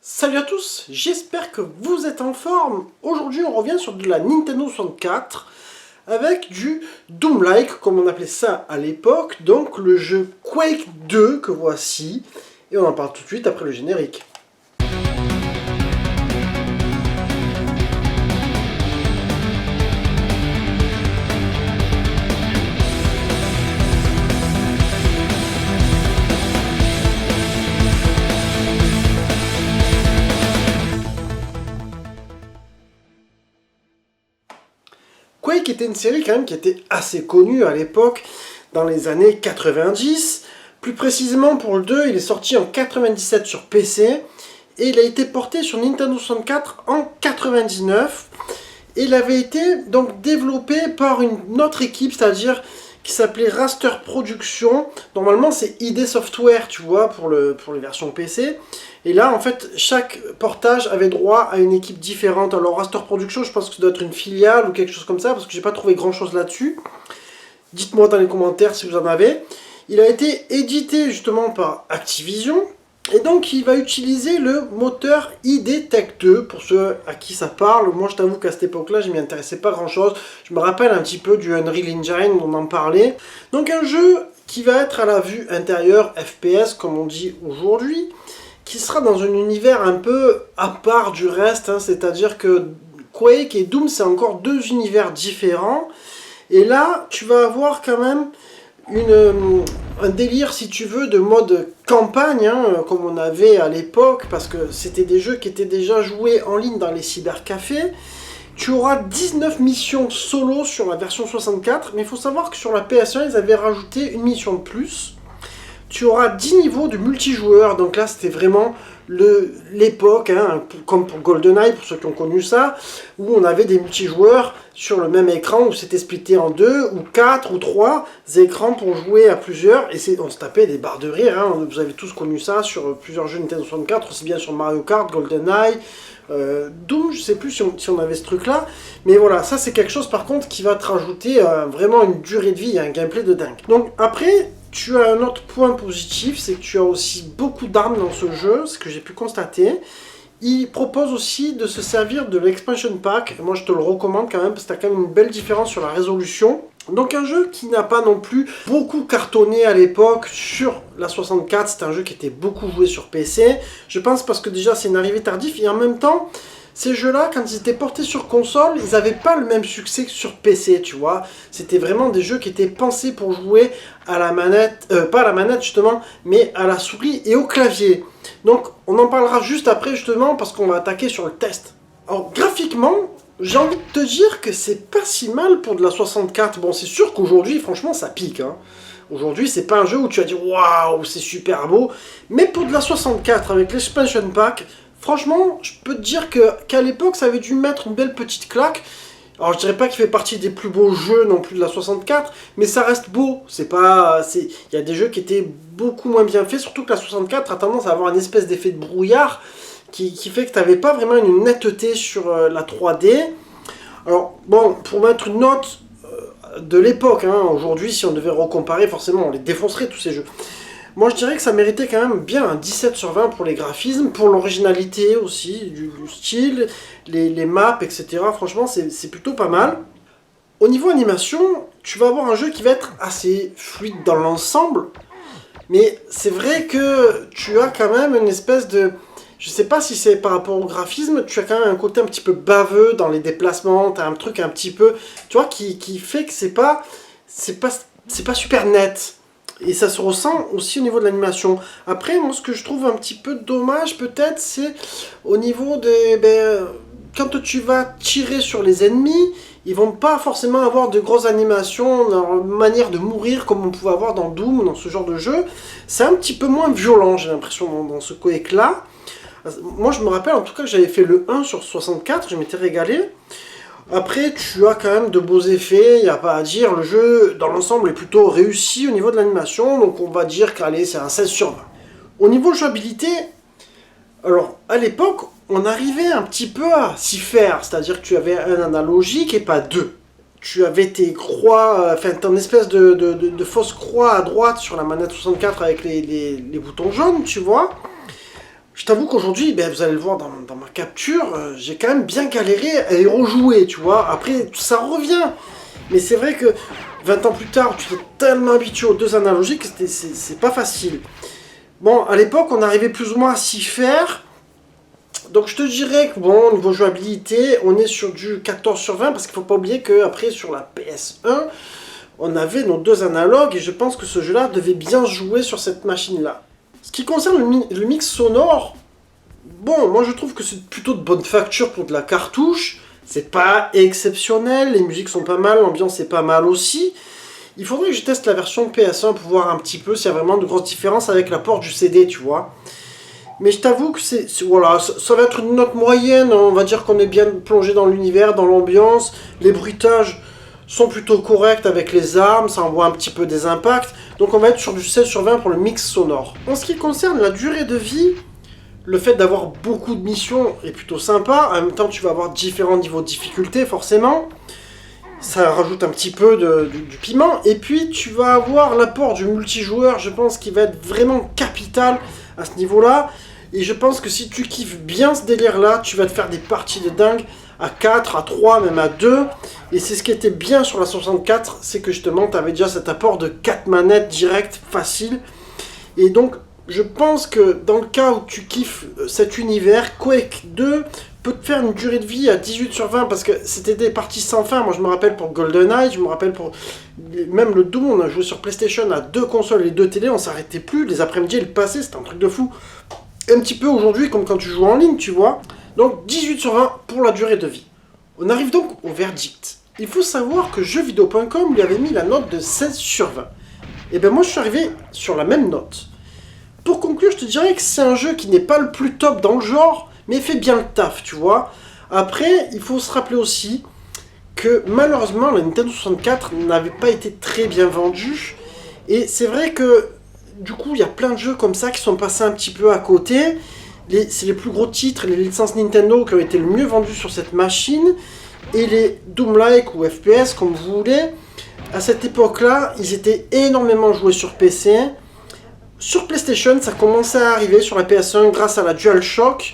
Salut à tous, j'espère que vous êtes en forme. Aujourd'hui on revient sur de la Nintendo 64 avec du Doom-like comme on appelait ça à l'époque, donc le jeu Quake 2 que voici, et on en parle tout de suite après le générique. Quake était une série quand même qui était assez connue à l'époque, dans les années 90. Plus précisément pour le 2, il est sorti en 97 sur PC, et il a été porté sur Nintendo 64 en 99. Et il avait été donc développé par une autre équipe, c'est-à-dire qui s'appelait Raster Productions. Normalement c'est ID Software, tu vois, pour les versions PC. Et là, en fait, chaque portage avait droit à une équipe différente. Alors, Raster Productions, je pense que ça doit être une filiale ou quelque chose comme ça, parce que j'ai pas trouvé grand-chose là-dessus. Dites-moi dans les commentaires si vous en avez. Il a été édité justement par Activision. Et donc, il va utiliser le moteur ID Tech 2, pour ceux à qui ça parle. Moi, je t'avoue qu'à cette époque-là, je m'y intéressais pas grand-chose. Je me rappelle un petit peu du Unreal Engine, on en parlait. Donc, un jeu qui va être à la vue intérieure, FPS, comme on dit aujourd'hui, qui sera dans un univers un peu à part du reste, hein, c'est-à-dire que Quake et Doom, c'est encore deux univers différents. Et là, tu vas avoir quand même un délire, si tu veux, de mode campagne, hein, comme on avait à l'époque, parce que c'était des jeux qui étaient déjà joués en ligne dans les cybercafés. Tu auras 19 missions solo sur la version 64, mais il faut savoir que sur la PS1, ils avaient rajouté une mission de plus. Tu auras 10 niveaux de multijoueur, donc là c'était vraiment l'époque, hein, comme pour GoldenEye, pour ceux qui ont connu ça, où on avait des multijoueurs sur le même écran, où c'était splitté en 2, ou 4, ou 3 écrans pour jouer à plusieurs, et on se tapait des barres de rire, hein. Vous avez tous connu ça sur plusieurs jeux Nintendo 64, aussi bien sur Mario Kart, GoldenEye, Doom, je sais plus si on avait ce truc là, mais voilà, ça c'est quelque chose par contre qui va te rajouter vraiment une durée de vie et un gameplay de dingue. Donc après, tu as un autre point positif, c'est que tu as aussi beaucoup d'armes dans ce jeu, ce que j'ai pu constater. Il propose aussi de se servir de l'expansion pack, et moi je te le recommande quand même, parce que tu as quand même une belle différence sur la résolution. Donc un jeu qui n'a pas non plus beaucoup cartonné à l'époque sur la 64, c'est un jeu qui était beaucoup joué sur PC. Je pense parce que déjà c'est une arrivée tardive, et en même temps, ces jeux-là, quand ils étaient portés sur console, ils n'avaient pas le même succès que sur PC, tu vois. C'était vraiment des jeux qui étaient pensés pour jouer à la manette, pas à la manette justement, mais à la souris et au clavier. Donc, on en parlera juste après justement, parce qu'on va attaquer sur le test. Alors, graphiquement, j'ai envie de te dire que c'est pas si mal pour de la 64. Bon, c'est sûr qu'aujourd'hui, franchement, ça pique, hein. Aujourd'hui, c'est pas un jeu où tu vas dire « Waouh, c'est super beau », mais pour de la 64, avec l'expansion pack, franchement, je peux te dire qu'à l'époque, ça avait dû mettre une belle petite claque. Alors, je dirais pas qu'il fait partie des plus beaux jeux non plus de la 64, mais ça reste beau. Il y a des jeux qui étaient beaucoup moins bien faits, surtout que la 64 a tendance à avoir une espèce d'effet de brouillard qui fait que tu n'avais pas vraiment une netteté sur la 3D. Alors, bon, pour mettre une note de l'époque, hein, aujourd'hui, si on devait recomparer, forcément, on les défoncerait tous ces jeux. Moi, je dirais que ça méritait quand même bien un 17 sur 20 pour les graphismes, pour l'originalité aussi, du style, les maps, etc. Franchement, c'est plutôt pas mal. Au niveau animation, tu vas avoir un jeu qui va être assez fluide dans l'ensemble, mais c'est vrai que tu as quand même une espèce de... Je sais pas si c'est par rapport au graphisme, tu as quand même un côté un petit peu baveux dans les déplacements, tu as un truc un petit peu... Tu vois, qui fait que c'est pas super net. Et ça se ressent aussi au niveau de l'animation. Après, moi, ce que je trouve un petit peu dommage, peut-être, c'est au niveau des... quand tu vas tirer sur les ennemis, ils vont pas forcément avoir de grosses animations, dans leur manière de mourir, comme on pouvait avoir dans Doom, dans ce genre de jeu. C'est un petit peu moins violent, j'ai l'impression, dans ce Quake-là. Moi, je me rappelle, en tout cas, que j'avais fait le 1 sur 64, je m'étais régalé. Après, tu as quand même de beaux effets, il n'y a pas à dire. Le jeu, dans l'ensemble, est plutôt réussi au niveau de l'animation. Donc, on va dire qu'allez, c'est un 16 sur 20. Au niveau jouabilité, alors, à l'époque, on arrivait un petit peu à s'y faire. C'est-à-dire que tu avais un analogique et pas deux. Tu avais tes croix, enfin, ton espèce de fausse croix à droite sur la manette 64 avec les boutons jaunes, tu vois. Je t'avoue qu'aujourd'hui, ben, vous allez le voir dans ma capture, j'ai quand même bien galéré à y rejouer, tu vois. Après, ça revient. Mais c'est vrai que 20 ans plus tard, tu t'es tellement habitué aux deux analogiques que c'est pas facile. Bon, à l'époque, on arrivait plus ou moins à s'y faire. Donc je te dirais que bon, niveau jouabilité, on est sur du 14 sur 20 parce qu'il faut pas oublier qu'après sur la PS1, on avait nos deux analogues et je pense que ce jeu-là devait bien jouer sur cette machine-là. Ce qui concerne le mix sonore, bon, moi je trouve que c'est plutôt de bonne facture pour de la cartouche. C'est pas exceptionnel, les musiques sont pas mal, l'ambiance est pas mal aussi. Il faudrait que je teste la version PS1 pour voir un petit peu s'il y a vraiment de grosses différences avec l'apport du CD, tu vois. Mais je t'avoue que voilà, ça va être une note moyenne, on va dire qu'on est bien plongé dans l'univers, dans l'ambiance, les bruitages sont plutôt corrects avec les armes, ça envoie un petit peu des impacts, donc on va être sur du 16 sur 20 pour le mix sonore. En ce qui concerne la durée de vie, le fait d'avoir beaucoup de missions est plutôt sympa, en même temps tu vas avoir différents niveaux de difficulté forcément, ça rajoute un petit peu du piment, et puis tu vas avoir l'apport du multijoueur, je pense, qui va être vraiment capital à ce niveau-là. Et je pense que si tu kiffes bien ce délire-là, tu vas te faire des parties de dingue à 4, à 3, même à 2. Et c'est ce qui était bien sur la 64, c'est que justement, tu avais déjà cet apport de 4 manettes direct, facile. Et donc, je pense que dans le cas où tu kiffes cet univers, Quake 2 peut te faire une durée de vie à 18 sur 20 parce que c'était des parties sans fin. Moi, je me rappelle pour GoldenEye, je me rappelle pour même le Doom, on a joué sur PlayStation à 2 consoles et 2 télés, on s'arrêtait plus. Les après-midi, ils passaient, c'était un truc de fou. Un petit peu aujourd'hui comme quand tu joues en ligne, tu vois. Donc 18 sur 20 pour la durée de vie. On arrive donc au verdict. Il faut savoir que jeuxvideo.com lui avait mis la note de 16 sur 20. Et ben moi je suis arrivé sur la même note. Pour conclure, je te dirais que c'est un jeu qui n'est pas le plus top dans le genre, mais fait bien le taf, tu vois. Après, il faut se rappeler aussi que malheureusement la Nintendo 64 n'avait pas été très bien vendue. Et c'est vrai que du coup, il y a plein de jeux comme ça qui sont passés un petit peu à côté. C'est les plus gros titres, les licences Nintendo qui ont été le mieux vendus sur cette machine. Et les Doom-like ou FPS, comme vous voulez, à cette époque-là, ils étaient énormément joués sur PC. Sur PlayStation, ça commençait à arriver sur la PS1 grâce à la DualShock.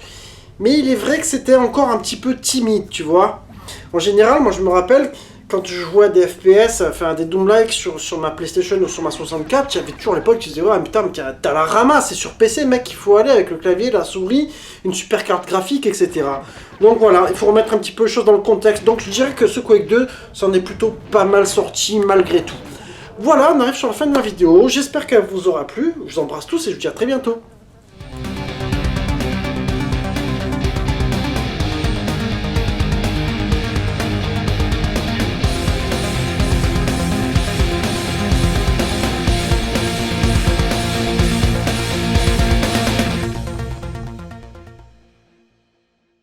Mais il est vrai que c'était encore un petit peu timide, tu vois. En général, moi je me rappelle, quand je jouais à des FPS, enfin des Doom-like sur ma PlayStation ou sur ma 64, j'avais toujours l'époque qui disait « Ouais, putain, mais t'as la ramasse, c'est sur PC, mec, il faut aller avec le clavier, la souris, une super carte graphique, etc. » Donc voilà, il faut remettre un petit peu les choses dans le contexte. Donc je dirais que ce Quake 2, c'en est plutôt pas mal sorti malgré tout. Voilà, on arrive sur la fin de ma vidéo. J'espère qu'elle vous aura plu. Je vous embrasse tous et je vous dis à très bientôt.